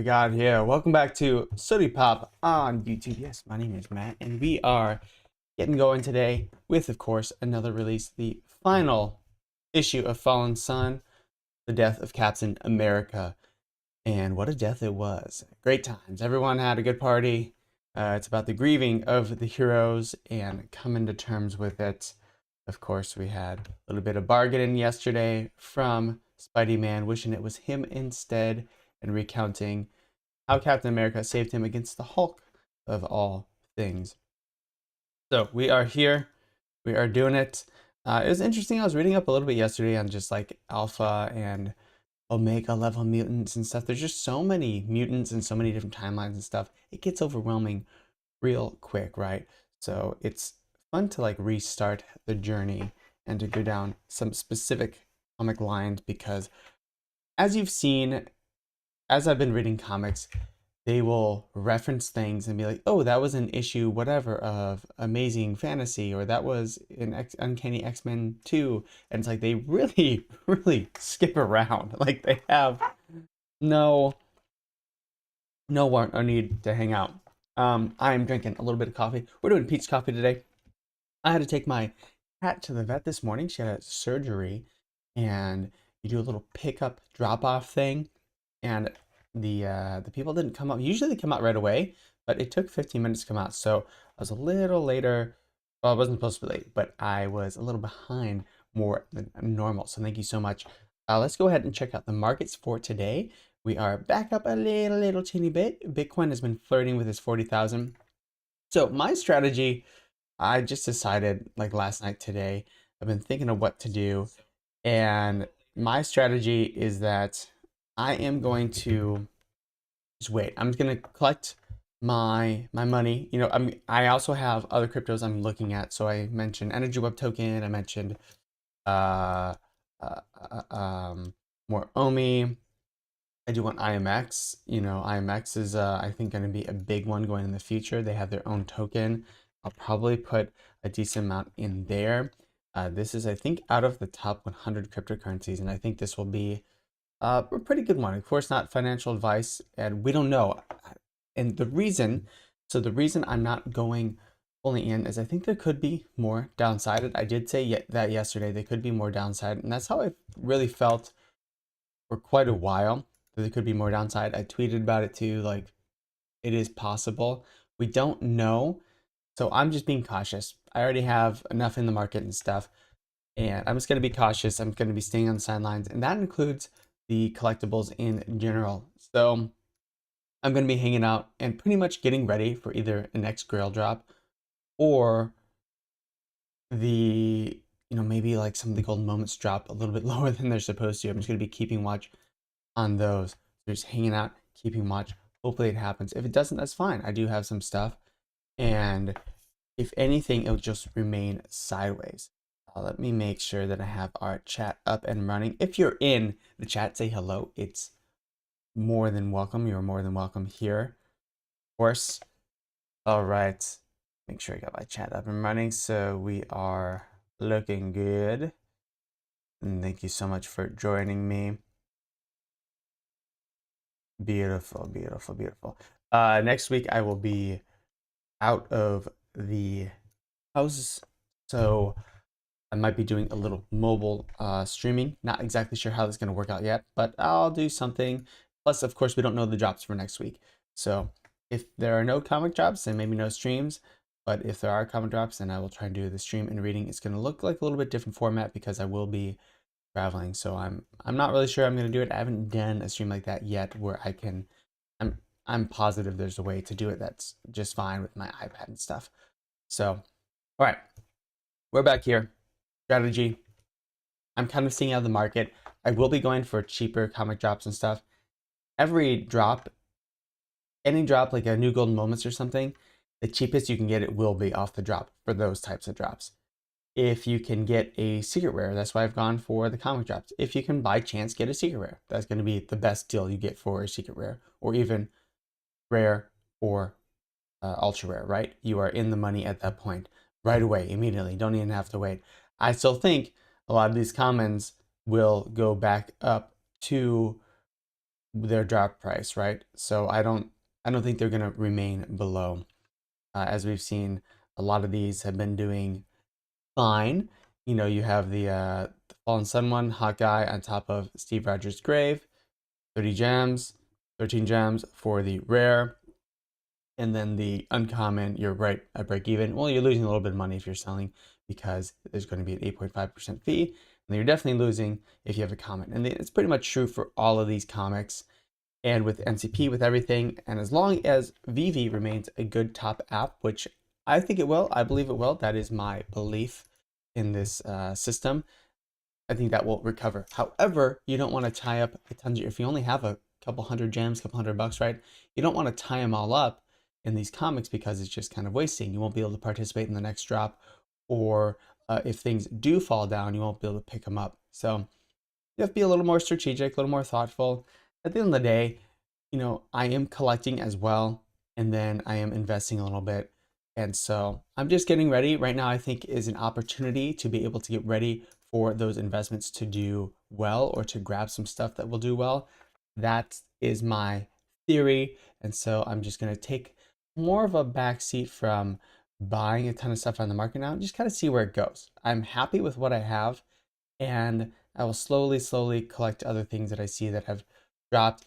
God, yeah. Welcome back to Sodi Pop on YouTube. Yes, my name is Matt, and we are getting going today with, of course, another release, the final issue of Fallen Sun, the death of Captain America. And what a death it was. Great times. Everyone had a good party. It's about the grieving of the heroes and coming to terms with it. Of course, we had a little bit of bargaining yesterday from Spidey-Man, wishing it was him instead, and recounting how Captain America saved him against the Hulk of all things. So we are here. We are doing it. It was interesting. I was reading up a little bit yesterday on just like alpha and omega level mutants and stuff. There's just so many mutants and so many different timelines and stuff. It gets overwhelming real quick, right? So it's fun to like restart the journey and to go down some specific comic lines because as you've seen, as I've been reading comics, they will reference things and be like, oh, that was an issue, whatever, of Amazing Fantasy, or that was in Uncanny X-Men 2. And it's like they really, really skip around. Like they have no want or need to hang out. I'm drinking a little bit of coffee. We're doing peach coffee today. I had to take my cat to the vet this morning. She had a surgery, and you do a little pickup drop-off thing, and the people didn't come out. Usually they come out right away, but it took 15 minutes to come out. So I was a little later. Well, I wasn't supposed to be late, but I was a little behind more than normal. So thank you so much. Let's go ahead and check out the markets for today. We are back up a little teeny bit. Bitcoin has been flirting with his 40,000. So my strategy, I just decided like last night today, I've been thinking of what to do. And my strategy is that I am going to just wait. I'm just going to collect my money. You know, I also have other cryptos I'm looking at. So I mentioned Energy Web Token. I mentioned uh, uh, more OMI. I do want IMX. You know, IMX is I think going to be a big one going in the future. They have their own token. I'll probably put a decent amount in there. This is, I think, out of the top 100 cryptocurrencies, and I think this will be a pretty good one. Of course, not financial advice, and we don't know. And the reason I'm not going fully in is I think there could be more downside. I did say that yesterday, there could be more downside, and that's how I really felt for quite a while, that there could be more downside. I tweeted about it too, like it is possible. We don't know, so I'm just being cautious. I already have enough in the market and stuff, and I'm just going to be cautious. I'm going to be staying on the sidelines, and that includes the collectibles in general. So I'm going to be hanging out and pretty much getting ready for either a next grail drop or the, you know, maybe like some of the golden moments drop a little bit lower than they're supposed to. I'm just going to be keeping watch on those. So just hanging out, keeping watch. Hopefully it happens. If it doesn't, that's fine. I do have some stuff. And if anything, it'll just remain sideways. Let me make sure that I have our chat up and running. If you're in the chat, say hello. It's more than welcome. You're more than welcome here, of course. All right. Make sure I got my chat up and running. So we are looking good. And thank you so much for joining me. Beautiful, beautiful, beautiful. Next week I will be out of the house, so I might be doing a little mobile streaming. Not exactly sure how that's going to work out yet, but I'll do something. Plus, of course, we don't know the drops for next week. So if there are no comic drops, then maybe no streams. But if there are comic drops, then I will try and do the stream and reading. It's going to look like a little bit different format because I will be traveling. So I'm not really sure I'm going to do it. I haven't done a stream like that yet where I can, I'm positive there's a way to do it that's just fine with my iPad and stuff. So, all right, we're back here. Strategy. I'm kind of seeing out of the market. I will be going for cheaper comic drops and stuff. Every drop, any drop like a new golden moments or something, the cheapest you can get it will be off the drop for those types of drops. If you can get a secret rare, that's why I've gone for the comic drops. If you can by chance get a secret rare, that's going to be the best deal you get for a secret rare, or even rare or ultra rare, right? You are in the money at that point right away, immediately. Don't even have to wait. I still think a lot of these commons will go back up to their drop price, right? So I don't think they're gonna remain below. As we've seen, a lot of these have been doing fine. You know, you have the Fallen Sun one, Hawkeye on top of Steve Rogers' grave, 30 gems, 13 gems for the rare. And then the uncommon, you're right at break even. Well, you're losing a little bit of money if you're selling because there's going to be an 8.5% fee. And then you're definitely losing if you have a common. And it's pretty much true for all of these comics and with NCP, with everything. And as long as VeVe remains a good top app, which I think it will, I believe it will. That is my belief in this system. I think that will recover. However, you don't want to tie up a ton. If you only have a couple hundred gems, couple $100, right? You don't want to tie them all up in these comics because it's just kind of wasting. You won't be able to participate in the next drop, or if things do fall down, you won't be able to pick them up. So you have to be a little more strategic, a little more thoughtful. At the end of the day, you know, I am collecting as well, and then I am investing a little bit. And so I'm just getting ready. Right now, I think is an opportunity to be able to get ready for those investments to do well, or to grab some stuff that will do well. That is my theory. And so I'm just going to take more of a backseat from buying a ton of stuff on the market now and just kind of see where it goes. I'm happy with what I have, and I will slowly collect other things that I see that have dropped.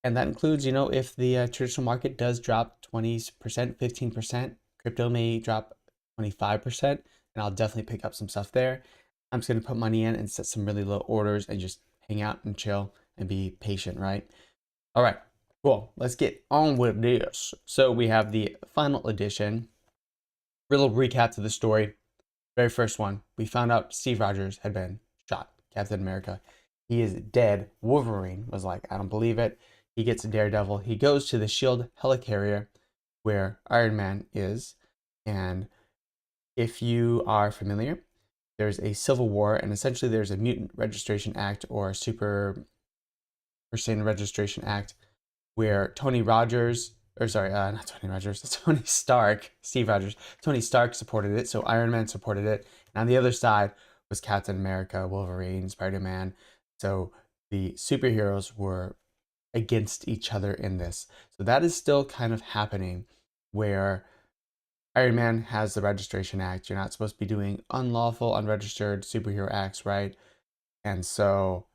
And that includes, you know, if the traditional market does drop 20%, 15%, crypto may drop 25%, and I'll definitely pick up some stuff there. I'm just going to put money in and set some really low orders and just hang out and chill and be patient, right? All right, cool. Let's get on with this. So we have the final edition. Little recap to the story. Very first one, we found out Steve Rogers had been shot. Captain America. He is dead. Wolverine was like, I don't believe it. He gets a Daredevil. He goes to the Shield helicarrier where Iron Man is. And if you are familiar, there's a civil war, and essentially there's a Mutant Registration Act, or a Super Person Registration Act, where Tony Rogers, or sorry, not Tony Rogers, Tony Stark, Steve Rogers, Tony Stark supported it, so Iron Man supported it. And on the other side was Captain America, Wolverine, Spider-Man. So the superheroes were against each other in this. So that is still kind of happening, where Iron Man has the Registration Act. You're not supposed to be doing unlawful, unregistered superhero acts, right? And so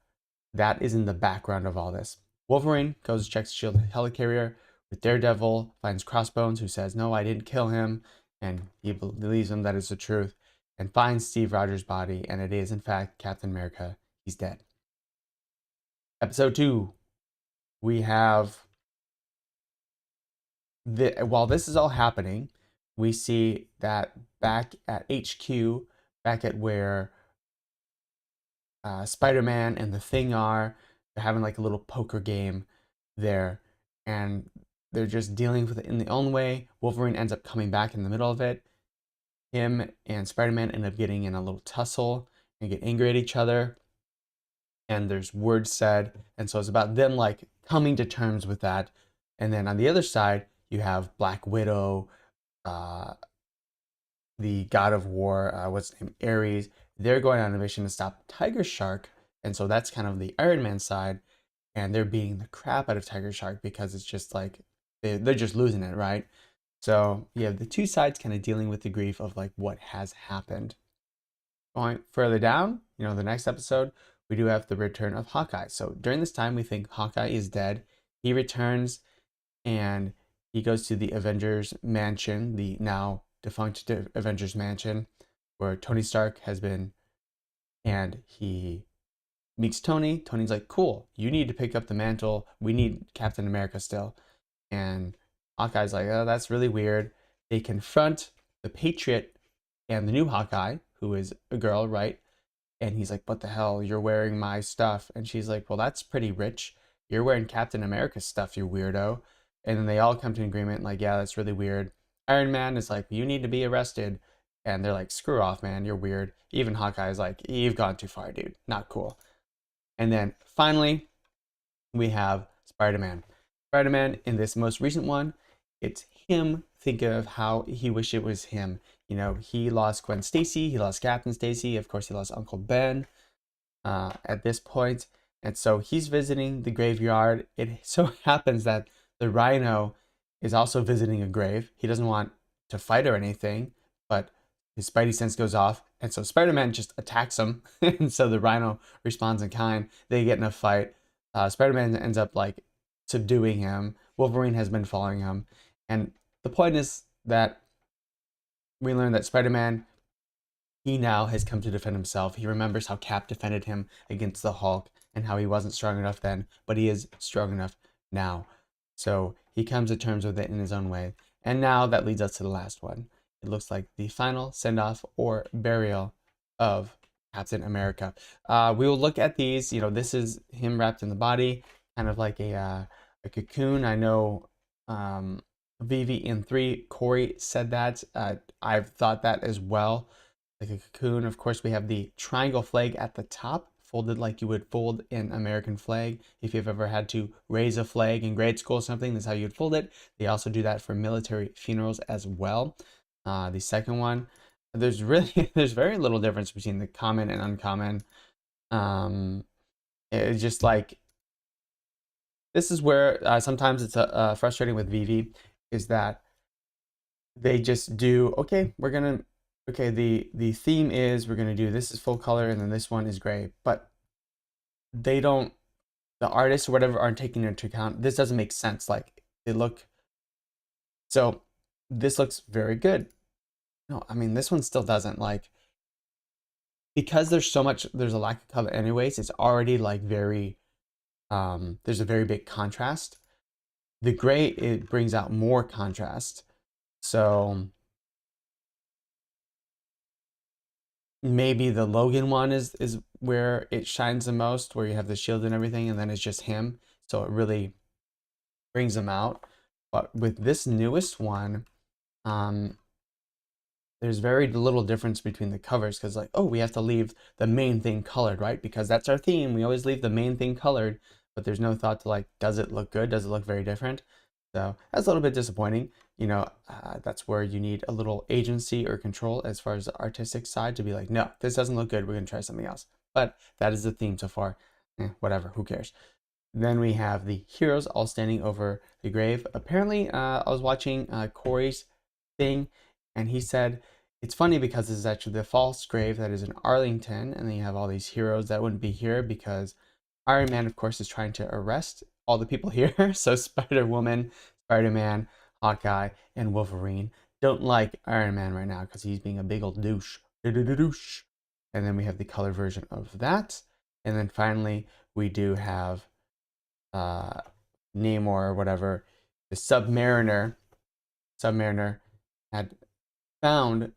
that is in the background of all this. Wolverine goes to check the Shield helicarrier with Daredevil, finds Crossbones, who says, no, I didn't kill him, and he believes him that is the truth, and finds Steve Rogers' body, and it is, in fact, Captain America. He's dead. Episode 2, we have, while this is all happening, we see that back at HQ, back at where Spider-Man and the Thing are, they're having like a little poker game there, and they're just dealing with it in their own way. Wolverine ends up coming back in the middle of it. Him and Spider-Man end up getting in a little tussle and get angry at each other, and there's words said, and so it's about them like coming to terms with that. And then on the other side, you have Black Widow, the God of War, what's his name, Ares. They're going on a mission to stop Tiger Shark, and so that's kind of the Iron Man side, and they're beating the crap out of Tiger Shark because it's just like they're just losing it, right? So you have the two sides kind of dealing with the grief of like what has happened. Going further down, you know, the next episode, we do have the return of Hawkeye. So during this time, we think Hawkeye is dead. He returns, and he goes to the Avengers Mansion, the now defunct Avengers Mansion, where Tony Stark has been, and he meets Tony. Tony's like, cool, you need to pick up the mantle. We need Captain America still. And Hawkeye's like, oh, that's really weird. They confront the Patriot and the new Hawkeye, who is a girl, right? And he's like, what the hell? You're wearing my stuff. And she's like, well, that's pretty rich. You're wearing Captain America's stuff, you weirdo. And then they all come to an agreement, like, yeah, that's really weird. Iron Man is like, you need to be arrested. And they're like, screw off, man, you're weird. Even Hawkeye's like, you've gone too far, dude. Not cool. And then finally, we have Spider-Man. Spider-Man in this most recent one, it's him thinking of how he wished it was him. You know, he lost Gwen Stacy, he lost Captain Stacy, of course he lost Uncle Ben at this point. And so he's visiting the graveyard. It so happens that the Rhino is also visiting a grave. He doesn't want to fight or anything, but his Spidey sense goes off, and so Spider-Man just attacks him, and so the Rhino responds in kind. They get in a fight. Spider-Man ends up like subduing him. Wolverine has been following him, and the point is that we learn that Spider-Man, he now has come to defend himself. He remembers how Cap defended him against the Hulk and how he wasn't strong enough then, but he is strong enough now. So he comes to terms with it in his own way. And now that leads us to the last one. It looks like the final send-off or burial of Captain America. We will look at these. You know, this is him wrapped in the body, kind of like a cocoon. I know VeVe in 3, Corey said that. I've thought that as well. Like a cocoon. Of course, we have the triangle flag at the top, folded like you would fold an American flag. If you've ever had to raise a flag in grade school or something, that's how you'd fold it. They also do that for military funerals as well. The second one, there's very little difference between the common and uncommon. It's just like, this is where sometimes it's frustrating with VeVe, is that they just do, okay, the theme is we're gonna do this is full color and then this one is gray, but they don't, the artists or whatever aren't taking into account, this doesn't make sense. Like they look, so this looks very good. No, I mean, this one still doesn't, like, because there's a lack of color anyways, it's already like very, there's a very big contrast. The gray, it brings out more contrast. So maybe the Logan one is where it shines the most, where you have the shield and everything, and then it's just him. So it really brings them out. But with this newest one, there's very little difference between the covers, because like, oh, we have to leave the main thing colored, right? Because that's our theme. We always leave the main thing colored, but there's no thought to like, does it look good? Does it look very different? So that's a little bit disappointing. You know, that's where you need a little agency or control as far as the artistic side to be like, no, this doesn't look good. We're going to try something else. But that is the theme so far. Whatever, who cares? Then we have the heroes all standing over the grave. Apparently, I was watching Corey's thing, and he said, it's funny because this is actually the false grave that is in Arlington, and then you have all these heroes that wouldn't be here because Iron Man, of course, is trying to arrest all the people here. So Spider-Woman, Spider-Man, Hawkeye, and Wolverine don't like Iron Man right now because he's being a big old douche. Douche. And then we have the color version of that. And then finally, we do have Namor or whatever, the Submariner. Submariner had found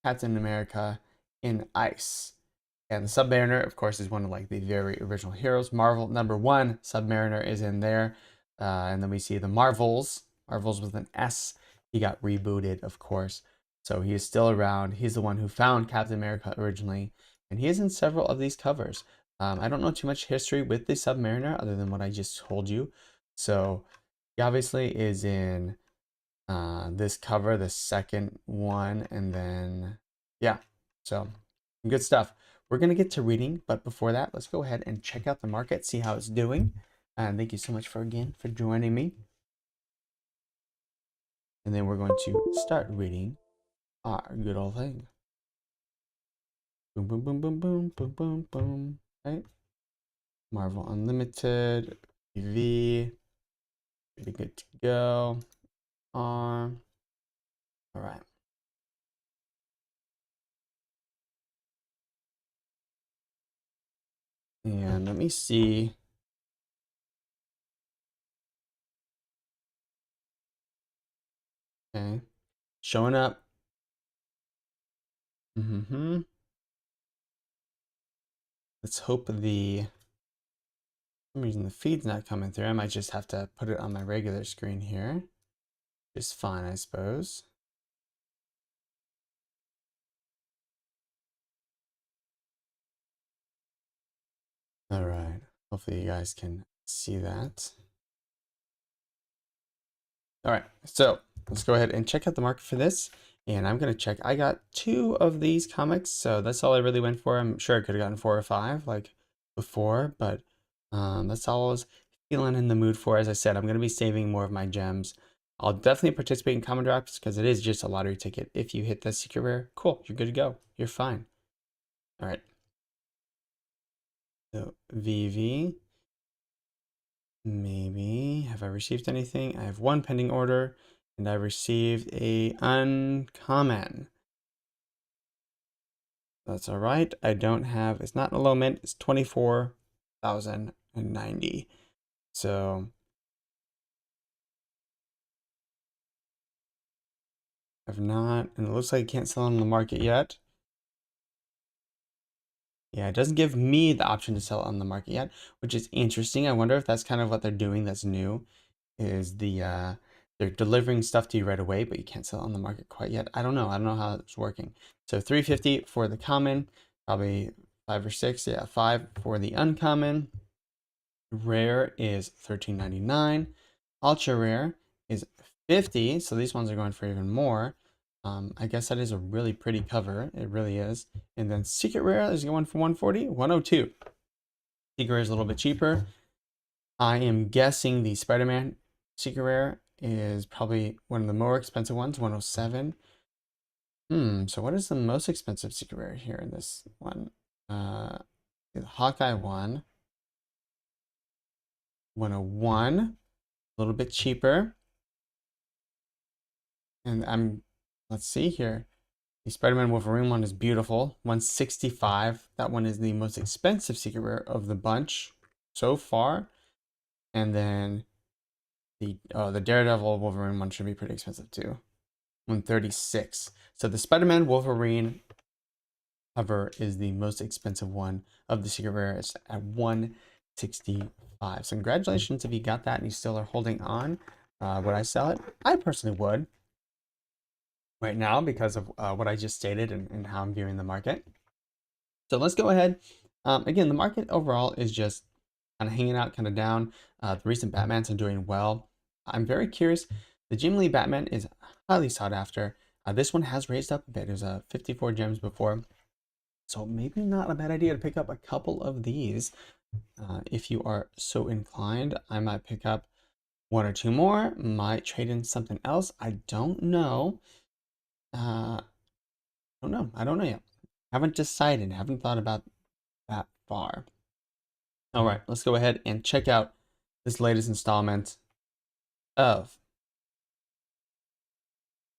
Captain America in ice. And the Submariner, of course, is one of like the very original heroes. Marvel #1, Submariner is in there. And then we see the Marvels with an S. He got rebooted, of course. So he is still around. He's the one who found Captain America originally. And he is in several of these covers. I don't know too much history with the Submariner other than what I just told you. So he obviously is in this cover, the second one, and then, yeah. So good stuff. We're going to get to reading, but before that, let's go ahead and check out the market, see how it's doing. And thank you so much for joining me. And then we're going to start reading our good old thing. Boom, boom, boom, boom, boom, boom, boom, boom. Right? Marvel Unlimited, VeVe. Be good to go. All right. And let me see. Okay. Showing up. Let's hope for some reason the feed's not coming through. I might just have to put it on my regular screen here. Just fine, I suppose. All right. Hopefully you guys can see that. All right. So let's go ahead and check out the market for this. And I'm going to check. I got 2 of these comics, so that's all I really went for. I'm sure I could have gotten 4 or 5 like before, but That's all I was feeling in the mood for. As I said, I'm going to be saving more of my gems. I'll definitely participate in common drops because it is just a lottery ticket. If you hit the secret rare, cool, you're good to go. You're fine. All right. So VeVe, maybe. Have I received anything? I have one pending order, and I received a uncommon. That's all right. I don't have, it's not in a low mint, it's 24,090. So I've not, and it looks like I can't sell on the market yet. Yeah, it doesn't give me the option to sell on the market yet, which is interesting. I wonder if that's kind of what they're doing that's new, is they're delivering stuff to you right away, but you can't sell it on the market quite yet. I don't know. I don't know how it's working. So 350 for the common, probably 5 or 6. Yeah, 5 for the uncommon. Rare is 13.99. Ultra rare is 50. So these ones are going for even more. I guess that is a really pretty cover. It really is. And then secret rare is going for 140, 102. Secret rare is a little bit cheaper. I am guessing the Spider-Man secret rare is probably one of the more expensive ones, 107. So what is the most expensive secret rare here in this one? The Hawkeye one, 101, a little bit cheaper. And let's see here. The Spider-Man Wolverine one is beautiful, 165. That one is the most expensive secret rare of the bunch so far. And then the Daredevil Wolverine one should be pretty expensive too, 136. So the Spider-Man Wolverine cover is the most expensive one of the secret rare. It's at 165. So congratulations if you got that and you still are holding on. Would I sell it? I personally would right now because of what I just stated and how I'm viewing the market. So let's go ahead. Again, the market overall is just kind of hanging out, kind of down. The recent Batmans are doing well. I'm very curious. The Jim Lee Batman is highly sought after. This one has raised up a bit. It was 54 gems before. So maybe not a bad idea to pick up a couple of these. If you are so inclined, I might pick up one or two more, might trade in something else. I don't know. I don't know yet. Haven't decided, haven't thought about that far. All right, let's go ahead and check out this latest installment of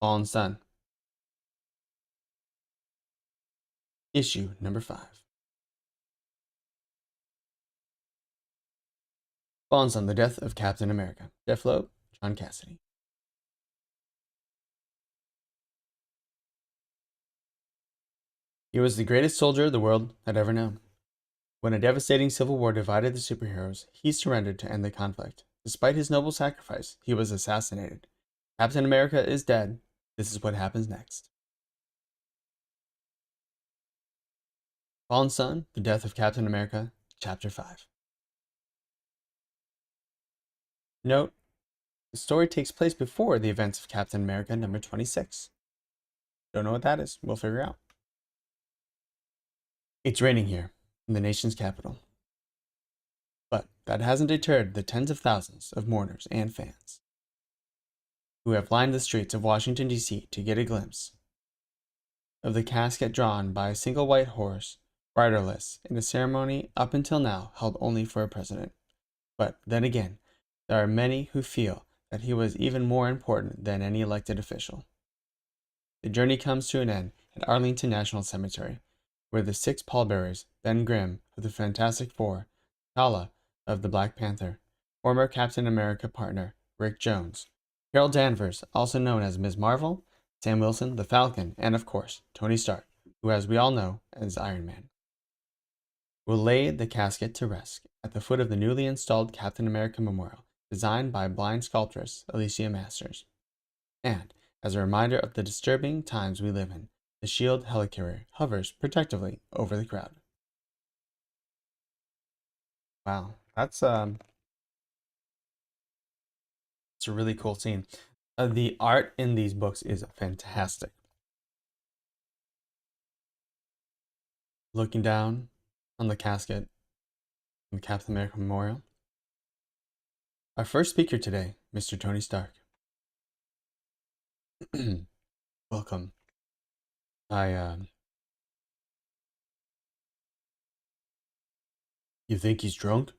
Fallen Sun, issue number 5. Fallen Sun, the death of Captain America. Jeff Loeb, John Cassidy. He was the greatest soldier the world had ever known. When a devastating civil war divided the superheroes, he surrendered to end the conflict. Despite his noble sacrifice, he was assassinated. Captain America is dead. This is what happens next. Fallen Sun, The Death of Captain America, Chapter 5. Note, the story takes place before the events of Captain America number 26. Don't know what that is. We'll figure out. It's raining here, in the nation's capital. But that hasn't deterred the tens of thousands of mourners and fans who have lined the streets of Washington, D.C. to get a glimpse of the casket drawn by a single white horse, riderless, in a ceremony up until now held only for a president. But then again, there are many who feel that he was even more important than any elected official. The journey comes to an end at Arlington National Cemetery, where the 6 pallbearers, Ben Grimm of the Fantastic Four, T'Challa of the Black Panther, former Captain America partner Rick Jones, Carol Danvers, also known as Ms. Marvel, Sam Wilson, the Falcon, and of course, Tony Stark, who as we all know as Iron Man, will lay the casket to rest at the foot of the newly installed Captain America Memorial, designed by blind sculptress Alicia Masters. And, as a reminder of the disturbing times we live in, the SHIELD helicarrier hovers protectively over the crowd. Wow, it's a really cool scene. The art in these books is fantastic. Looking down on the casket, from Captain America Memorial. Our first speaker today, Mr. Tony Stark. Welcome. You think he's drunk?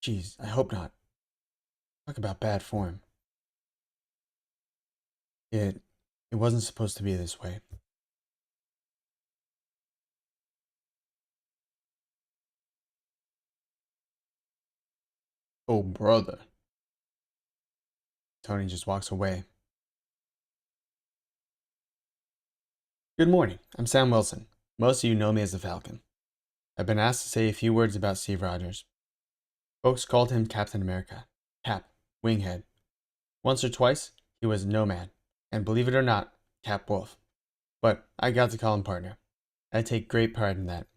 Jeez, I hope not. Talk about bad form. It wasn't supposed to be this way. Oh, brother. Tony just walks away. Good morning. I'm Sam Wilson. Most of you know me as the Falcon. I've been asked to say a few words about Steve Rogers. Folks called him Captain America, Cap, Winghead. Once or twice, he was Nomad, and believe it or not, Cap Wolf. But I got to call him partner. I take great pride in that.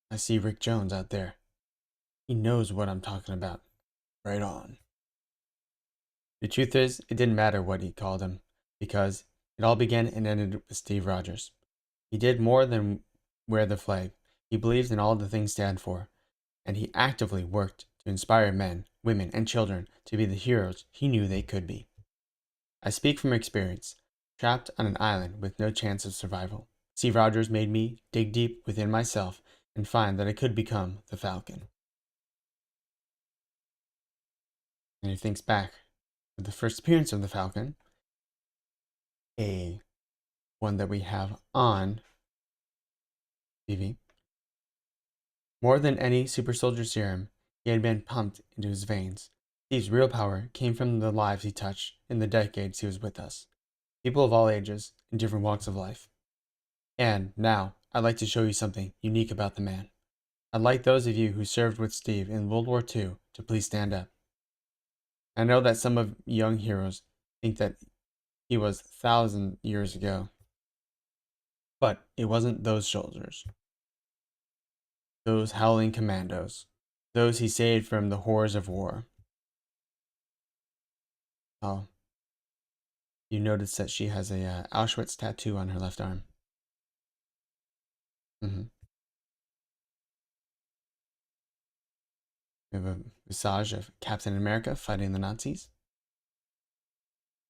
I see Rick Jones out there. He knows what I'm talking about. Right on. The truth is, it didn't matter what he called him, because it all began and ended with Steve Rogers. He did more than wear the flag. He believed in all the things stand for, and he actively worked to inspire men, women, and children to be the heroes he knew they could be. I speak from experience. Trapped on an island with no chance of survival, Steve Rogers made me dig deep within myself and find that I could become the Falcon. And he thinks back to the first appearance of the Falcon, one that we have on VeVe. More than any super soldier serum, he had been pumped into his veins. Steve's real power came from the lives he touched in the decades he was with us. People of all ages and different walks of life. And now, I'd like to show you something unique about the man. I'd like those of you who served with Steve in World War II to please stand up. I know that some of young heroes think that he was 1,000 years ago. But it wasn't those soldiers. Those howling commandos. Those he saved from the horrors of war. Oh. You notice that she has a Auschwitz tattoo on her left arm. We have a visage of Captain America fighting the Nazis.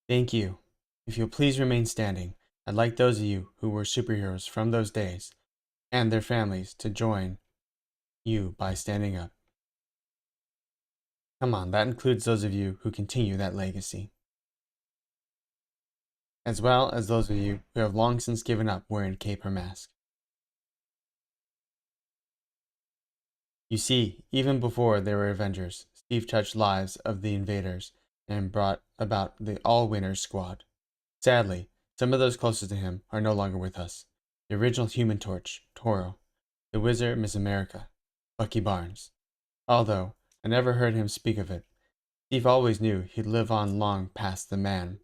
Thank you. If you'll please remain standing, I'd like those of you who were superheroes from those days and their families to join you by standing up. Come on, that includes those of you who continue that legacy, as well as those of you who have long since given up wearing cape or mask. You see, even before there were Avengers, Steve touched lives of the invaders and brought about the All-Winners squad. Sadly, some of those closest to him are no longer with us. The original Human Torch, Toro, the Wizard Miss America, Bucky Barnes. Although I never heard him speak of it, Steve always knew he'd live on long past the man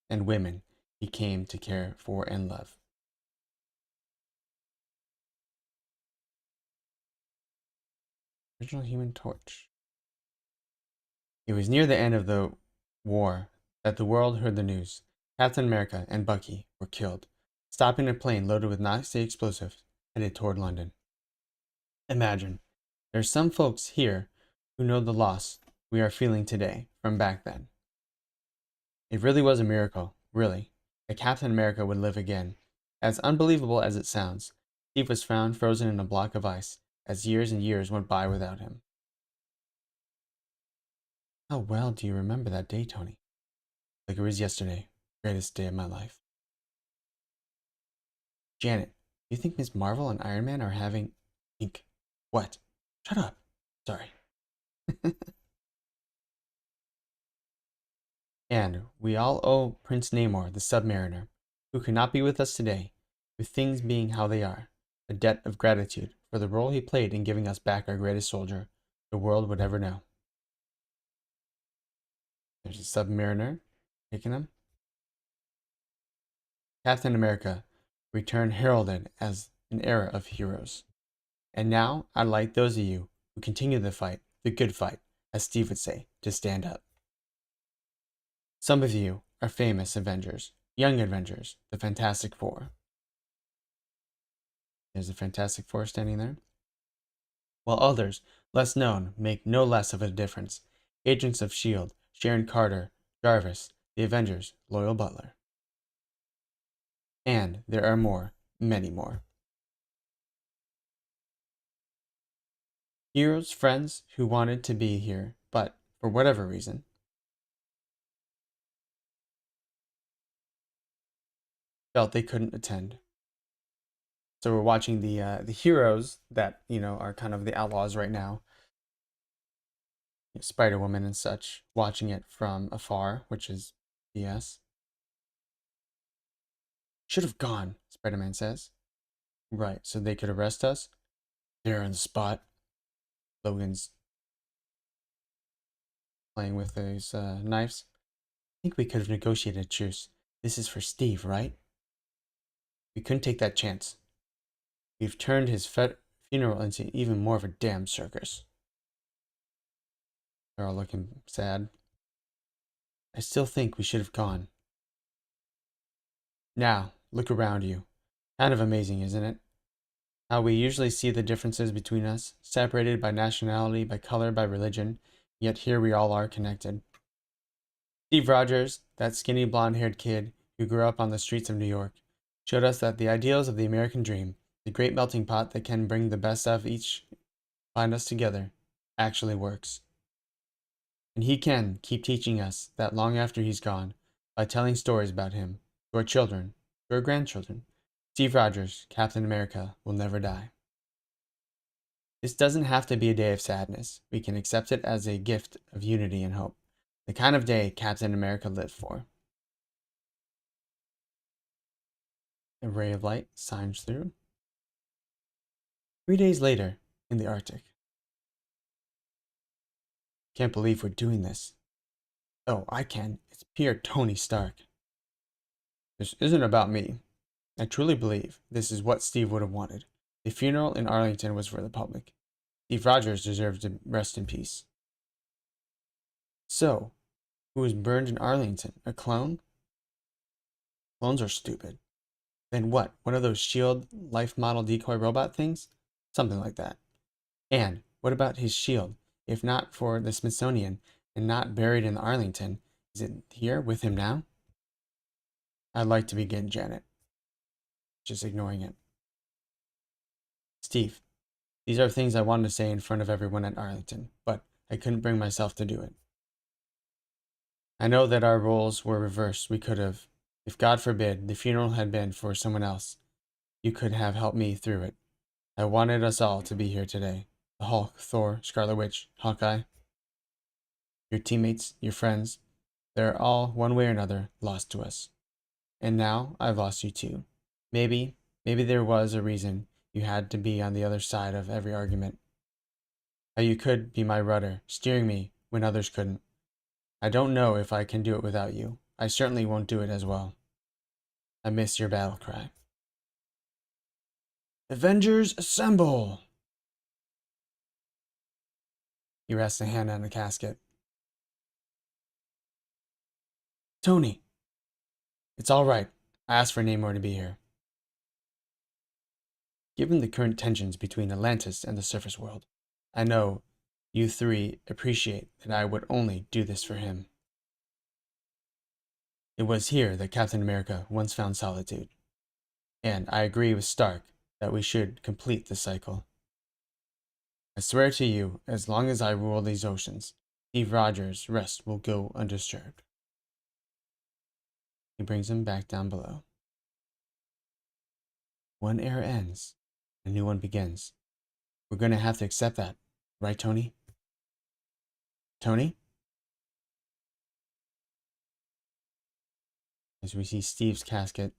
and women he came to care for and love. Original Human Torch. It was near the end of the war that the world heard the news. Captain America and Bucky were killed, stopping a plane loaded with Nazi explosives headed toward London. Imagine, there are some folks here who know the loss we are feeling today from back then. It really was a miracle, really, that Captain America would live again. As unbelievable as it sounds, Steve was found frozen in a block of ice as years and years went by without him. How well do you remember that day, Tony? Like it was yesterday, greatest day of my life. Janet, do you think Ms. Marvel and Iron Man are having ink? What? Shut up. Sorry. And we all owe Prince Namor, the Submariner, who could not be with us today, with things being how they are, a debt of gratitude for the role he played in giving us back our greatest soldier the world would ever know. There's a Submariner taking him. Captain America returned heralded as an era of heroes. And now I'd like those of you who continue the fight, the good fight, as Steve would say, to stand up. Some of you are famous Avengers, young Avengers, the Fantastic Four. There's the Fantastic Four standing there. while others, less known, make no less of a difference. Agents of S.H.I.E.L.D., Sharon Carter, Jarvis, the Avengers, Loyal Butler. And there are more, many more. Heroes, friends who wanted to be here, but for whatever reason, felt they couldn't attend. So we're watching the heroes that are kind of the outlaws right now, Spider-Woman and such, watching it from afar, which is BS. Should have gone, Spider-Man says. Right, so they could arrest us. They're on the spot. Logan's playing with his knives. I think we could have negotiated a truce. This is for Steve, right? We couldn't take that chance. We've turned his funeral into even more of a damn circus. They're all looking sad. I still think we should have gone. Now, look around you. Kind of amazing, isn't it? How we usually see the differences between us, separated by nationality, by color, by religion, yet here we all are connected. Steve Rogers, that skinny blonde-haired kid who grew up on the streets of New York, showed us that the ideals of the American dream, the great melting pot that can bring the best of each, bind us together, actually works. And he can keep teaching us that long after he's gone, by telling stories about him, to our children, to our grandchildren. Steve Rogers, Captain America, will never die. This doesn't have to be a day of sadness. We can accept it as a gift of unity and hope. The kind of day Captain America lived for. A ray of light shines through. 3 days later, in the Arctic. Can't believe we're doing this. Oh, I can. It's pure Tony Stark. This isn't about me. I truly believe this is what Steve would have wanted. The funeral in Arlington was for the public. Steve Rogers deserved to rest in peace. So, who was burned in Arlington? A clone? Clones are stupid. Then what? One of those S.H.I.E.L.D. life model decoy robot things? Something like that. And what about his shield? If not for the Smithsonian and not buried in Arlington, is it here with him now? I'd like to begin, Janet. Just ignoring it. Steve, these are things I wanted to say in front of everyone at Arlington, but I couldn't bring myself to do it. I know that our roles were reversed. We could have, if God forbid, the funeral had been for someone else, you could have helped me through it. I wanted us all to be here today. The Hulk, Thor, Scarlet Witch, Hawkeye. Your teammates, your friends, they're all, one way or another, lost to us. And now I've lost you too. Maybe there was a reason you had to be on the other side of every argument. How you could be my rudder, steering me when others couldn't. I don't know if I can do it without you. I certainly won't do it as well. I miss your battle cry. Avengers assemble! He rests a hand on the casket. Tony, it's all right. I asked for Namor to be here. Given the current tensions between Atlantis and the surface world, I know you three appreciate that I would only do this for him. It was here that Captain America once found solitude, and I agree with Stark that we should complete the cycle. I swear to you, as long as I rule these oceans, Steve Rogers' rest will go undisturbed. He brings him back down below. One era ends, a new one begins. We're going to have to accept that, right, Tony? Tony? As we see Steve's casket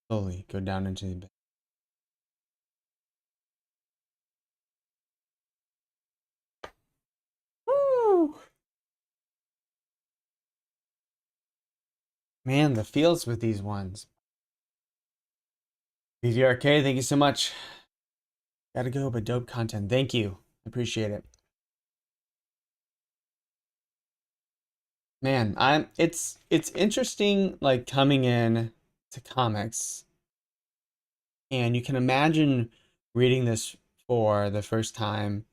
slowly go down into the bed. Woo! Man, the feels with these ones. VVRK, thank you so much. Gotta go, but dope content. Thank you. Appreciate it. Man, it's interesting like coming in to comics, and you can imagine reading this for the first time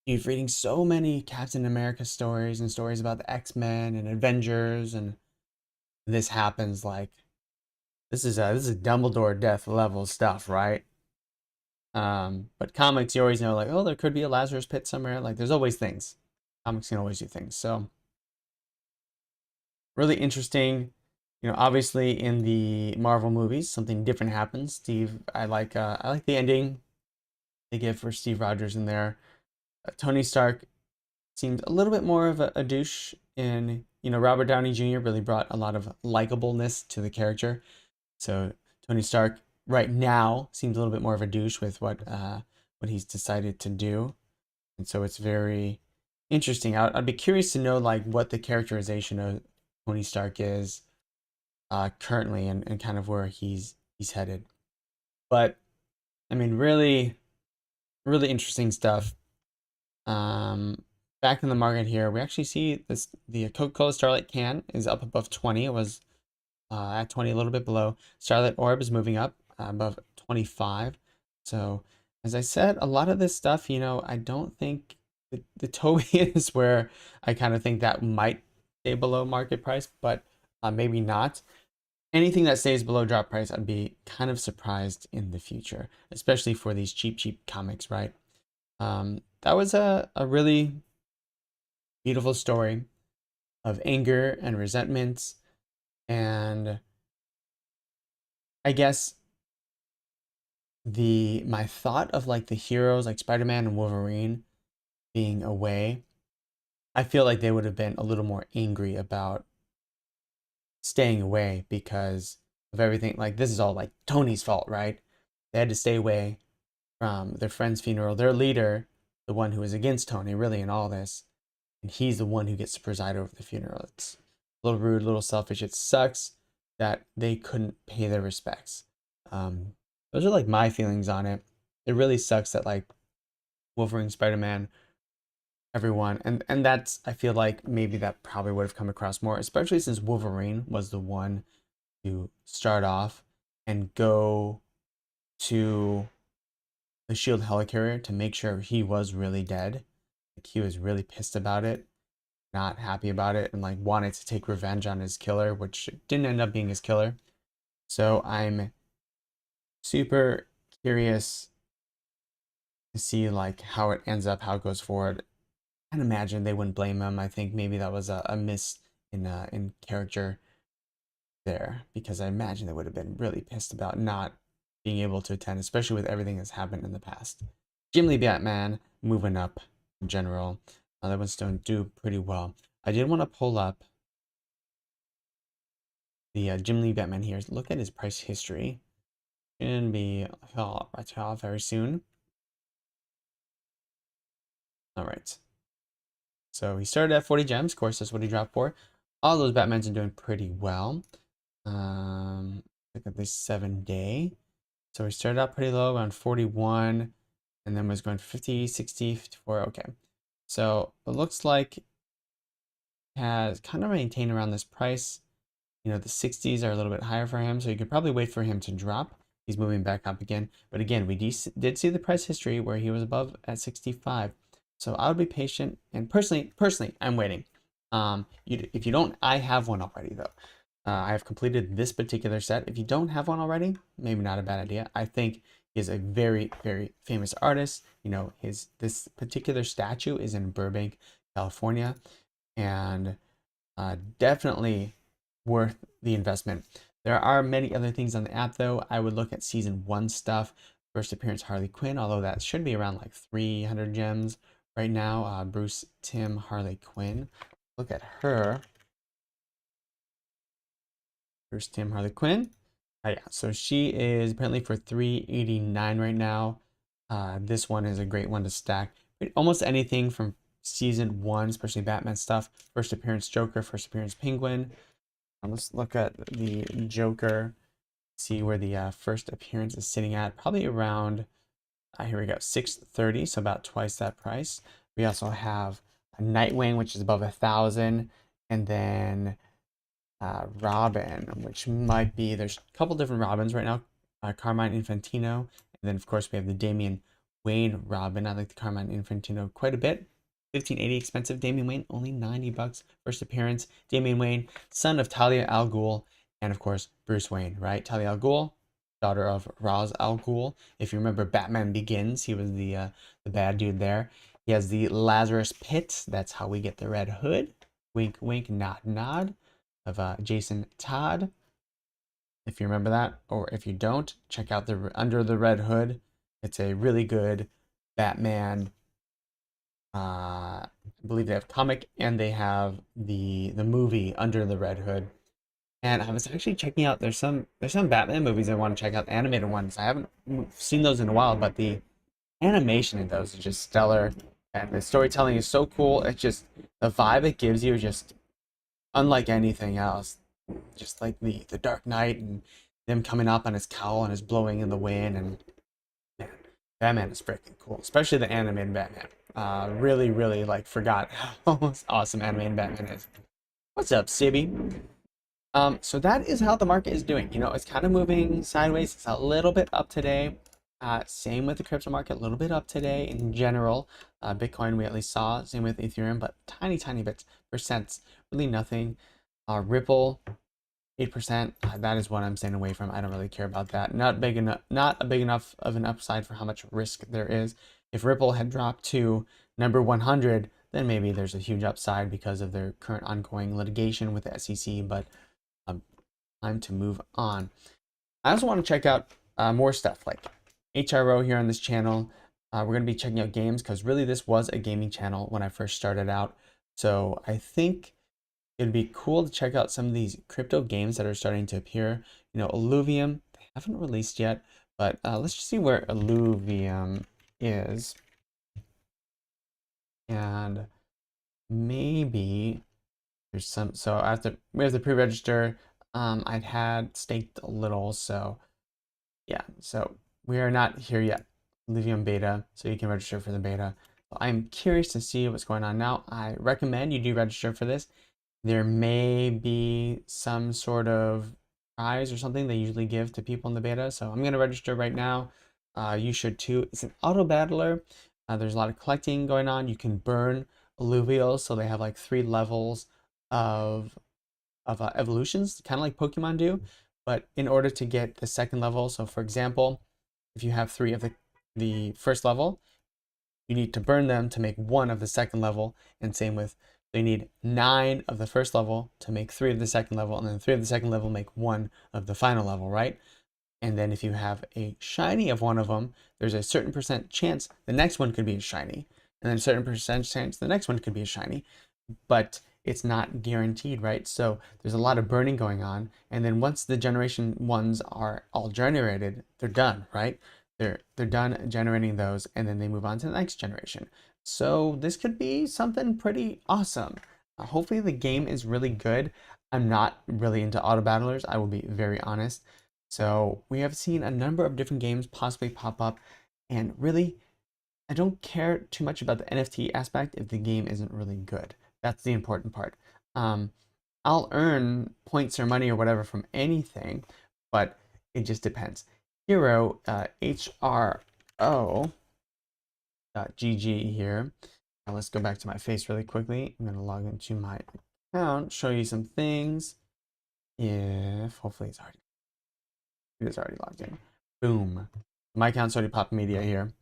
you're reading so many Captain America stories and stories about the X-Men and Avengers, and this happens. Like, this is Dumbledore death level stuff, right? But comics, you always know, like, oh, there could be a Lazarus pit somewhere. Like, there's always things. Comics can always do things. So really interesting. Obviously in the Marvel movies, something different happens. I like the ending they give for Steve Rogers in there. Tony Stark seemed a little bit more of a douche, and Robert Downey Jr. really brought a lot of likableness to the character. So Tony Stark right now seems a little bit more of a douche with what he's decided to do, and so it's very interesting. I'd be curious to know like what the characterization of Tony Stark is currently, and kind of where he's headed. But I mean, really, really interesting stuff. Back in the market here, we actually see the Coca-Cola Starlight can is up above 20. It was at 20, a little bit below. Starlight Orb is moving up above 25. So, as I said, a lot of this stuff, I don't think the Toby is where I kind of think that might stay below market price, but maybe not. Anything that stays below drop price, I'd be kind of surprised in the future, especially for these cheap comics, right? That was a really beautiful story of anger and resentment, and I guess my thought of like the heroes like Spider-Man and Wolverine being away, I feel like they would have been a little more angry about staying away because of everything. Like, this is all like Tony's fault, right? They had to stay away from their friend's funeral. Their leader, the one who was against Tony really in all this, and he's the one who gets to preside over the funeral. It's a little rude, a little selfish. It sucks that they couldn't pay their respects. Those are like my feelings on it. It really sucks that like Wolverine, Spider-Man, everyone, and that's, I feel like maybe that probably would have come across more, especially since Wolverine was the one to start off and go to the Shield helicarrier to make sure he was really dead. Like, he was really pissed about it, not happy about it, and like wanted to take revenge on his killer, which didn't end up being his killer. So I'm super curious to see like how it ends up, how it goes forward. I can imagine they wouldn't blame him. I think maybe that was a miss in character there, because I imagine they would have been really pissed about not being able to attend, especially with everything that's happened in the past. Jim Lee Batman moving up in general. That one's doing pretty well. I did want to pull up the Jim Lee Batman here. Look at his price history. Should be very soon. All right. So he started at 40 gems. Of course, that's what he dropped for. All those Batmans are doing pretty well. Look at this 7-day. So he started out pretty low, around 41, and then was going 50, 60, 54. Okay. So it looks like has kind of maintained around this price. The 60s are a little bit higher for him, so you could probably wait for him to drop. He's moving back up again. But again, we did see the price history where he was above at 65. So I would be patient, and personally, I'm waiting. If you don't, I have one already though. I have completed this particular set. If you don't have one already, maybe not a bad idea. I think he is a very, very famous artist. This particular statue is in Burbank, California, and definitely worth the investment. There are many other things on the app though. I would look at season 1 stuff. First appearance Harley Quinn, although that should be around like 300 gems right now. Bruce Timm Harley Quinn. Look at her. Bruce Timm Harley Quinn. Yeah, so she is apparently for 389 right now. This one is a great one to stack. Almost anything from season 1, especially Batman stuff. First appearance Joker, first appearance Penguin. Let's look at the Joker, see where the first appearance is sitting at. Probably around, here we go, 630, so about twice that price. We also have a Nightwing, which is above 1,000, and then Robin, which might be, there's a couple different Robins right now. Carmine Infantino, and then of course we have the Damian Wayne Robin. I like the Carmine Infantino quite a bit. 1580 expensive. Damian Wayne, only $90. First appearance. Damian Wayne, son of Talia al Ghul, and of course, Bruce Wayne, right? Talia al Ghul, daughter of Ra's al Ghul. If you remember Batman Begins, he was the bad dude there. He has the Lazarus Pit. That's how we get the Red Hood. Wink, wink, nod, nod. Of Jason Todd. If you remember that, or if you don't, check out the Under the Red Hood. It's a really good Batman. I believe they have comic and they have the movie Under the Red Hood. And I was actually checking out. There's some Batman movies I want to check out, animated ones. I haven't seen those in a while, but the animation in those is just stellar, and the storytelling is so cool. It's just the vibe it gives you, just unlike anything else. Just like the Dark Knight and them coming up on his cowl and his blowing in the wind, and man, Batman is freaking cool, especially the animated Batman. Really, really like forgot how awesome animated Batman is. What's up, Sibby? So that is how the market is doing. You know, it's kind of moving sideways. It's a little bit up today. Same with the crypto market, a little bit up today in general. Bitcoin we at least saw. Same with Ethereum, but tiny, tiny bits, percents, really nothing. Ripple, 8%. That is what I'm staying away from. I don't really care about that. Not big enough, not a big enough of an upside for how much risk there is. If Ripple had dropped to number 100, then maybe there's a huge upside because of their current ongoing litigation with the SEC. But time to move on. I also want to check out more stuff like HRO here on this channel. We're going to be checking out games because really this was a gaming channel when I first started out. So I think it'd be cool to check out some of these crypto games that are starting to appear. You know, Illuvium, they haven't released yet, but let's just see where Illuvium is. And maybe there's some, so we have to pre-register. I'd had staked a little, so yeah, so we are not here yet. Illuvium beta, so you can register for the beta. So I'm curious to see what's going on now. I recommend you do register for this. There may be some sort of prize or something they usually give to people in the beta, so I'm going to register right now. You should too. It's an auto battler. There's a lot of collecting going on. You can burn alluvials, so they have like 3 levels of evolutions, kind of like Pokemon do. But in order to get the second level, so for example, if you have 3 of the first level, you need to burn them to make 1 of the second level, and same with, so you need 9 of the first level to make 3 of the second level, and then 3 of the second level make 1 of the final level, right? And then if you have a shiny of one of them, there's a certain percent chance the next one could be a shiny, and then a certain percent chance the next one could be a shiny, but it's not guaranteed, right? So there's a lot of burning going on, and then once the generation ones are all generated, they're done, right? They're done generating those, and then they move on to the next generation. So this could be something pretty awesome. Hopefully the game is really good. I'm not really into auto battlers, I will be very honest. So we have seen a number of different games possibly pop up, and really, I don't care too much about the NFT aspect if the game isn't really good. That's the important part. I'll earn points or money or whatever from anything, but it just depends. Hero, HRO.GG here. Now let's go back to my face really quickly. I'm going to log into my account, show you some things. If hopefully it's already logged in. Boom. My account's already popped media here.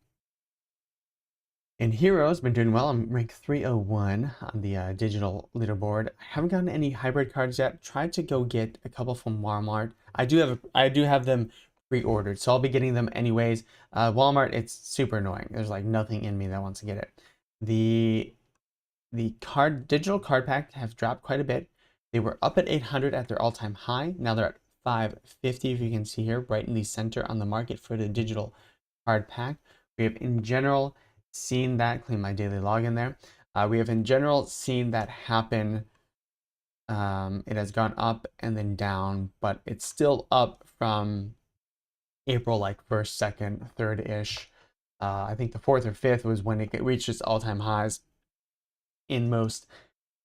And Hero's been doing well. I'm ranked 301 on the digital leaderboard. I haven't gotten any hybrid cards yet. Tried to go get a couple from Walmart. I do have them pre-ordered, so I'll be getting them anyways. Walmart, it's super annoying. There's like nothing in me that wants to get it. The digital card pack have dropped quite a bit. They were up at 800 at their all-time high. Now they're at 550, if you can see here, right in the center on the market for the digital card pack. We have in general seen that, clean my daily login there. We have in general seen that happen. It has gone up and then down, but it's still up from April, like 1st, 2nd, 3rd-ish. I think the 4th or 5th was when it reached its all-time highs in most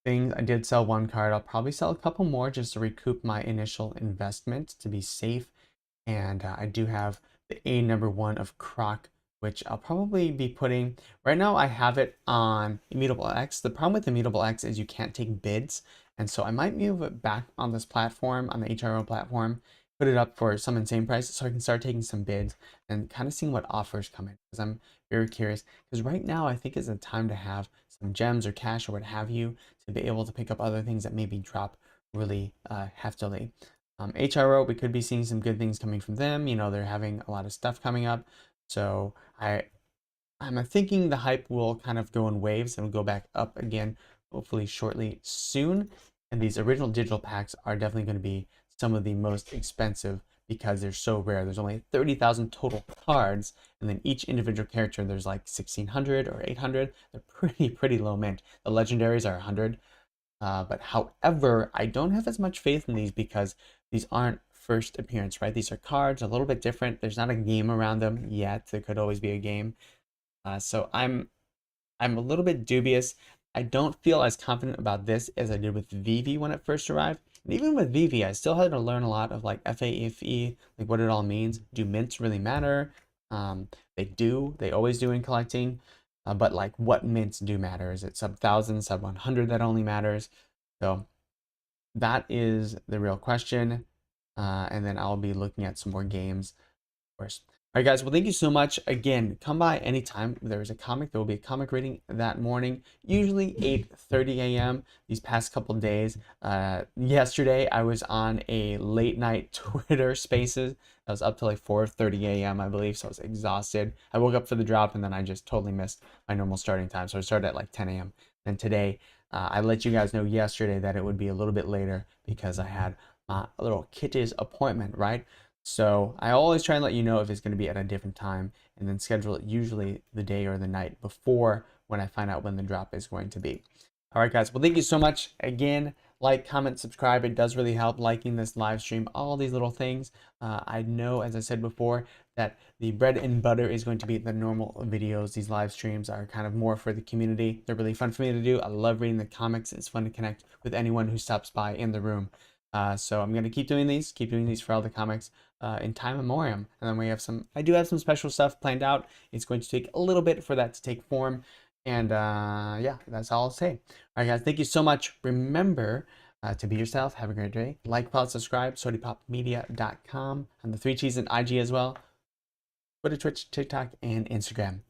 things. I did sell 1 card. I'll probably sell a couple more just to recoup my initial investment to be safe. And I do have the A number 1 of Croc which I'll probably be putting, right now I have it on Immutable X. The problem with Immutable X is you can't take bids. And so I might move it back on this platform, on the HRO platform, put it up for some insane price so I can start taking some bids and kind of seeing what offers come in. Because I'm very curious. Because right now I think is a time to have some gems or cash or what have you to be able to pick up other things that maybe drop really heftily. HRO, we could be seeing some good things coming from them. You know, they're having a lot of stuff coming up. So I'm thinking the hype will kind of go in waves and will go back up again, hopefully shortly soon. And these original digital packs are definitely going to be some of the most expensive because they're so rare. There's only 30,000 total cards, and then each individual character there's like 1,600 or 800. They're pretty low mint. The legendaries are 100. But however, I don't have as much faith in these because these aren't first appearance, right? These are cards, a little bit different. There's not a game around them yet. There could always be a game. So I'm a little bit dubious. I don't feel as confident about this as I did with VeVe when it first arrived. And even with VeVe, I still had to learn a lot of like FAFE, like what it all means. Do mints really matter? They do. They always do in collecting. But like what mints do matter? Is it sub 1,000, sub 100 that only matters? So that is the real question. And then I'll be looking at some more games, of course. All right, guys. Well, thank you so much. Again, come by anytime. There is a comic. There will be a comic reading that morning, usually 8:30 a.m. These past couple days. Yesterday, I was on a late night Twitter Spaces. I was up till like 4:30 a.m. I believe, so I was exhausted. I woke up for the drop, and then I just totally missed my normal starting time. So I started at like 10 a.m. And today, I let you guys know yesterday that it would be a little bit later because I had a little kitty's appointment, right? So I always try and let you know if it's going to be at a different time and then schedule it usually the day or the night before when I find out when the drop is going to be. All right, guys. Well, thank you so much. Again, like, comment, subscribe. It does really help, liking this live stream, all these little things. I know, as I said before, that the bread and butter is going to be the normal videos. These live streams are kind of more for the community. They're really fun for me to do. I love reading the comics. It's fun to connect with anyone who stops by in the room. So I'm going to keep doing these for all the comics in time memoriam. And then we have I do have some special stuff planned out. It's going to take a little bit for that to take form. And yeah, that's all I'll say. All right, guys, thank you so much. Remember to be yourself. Have a great day. Like, follow, subscribe, SodiPopMedia.com, and the 3 Cheese and IG as well. Twitter, Twitch, TikTok, and Instagram.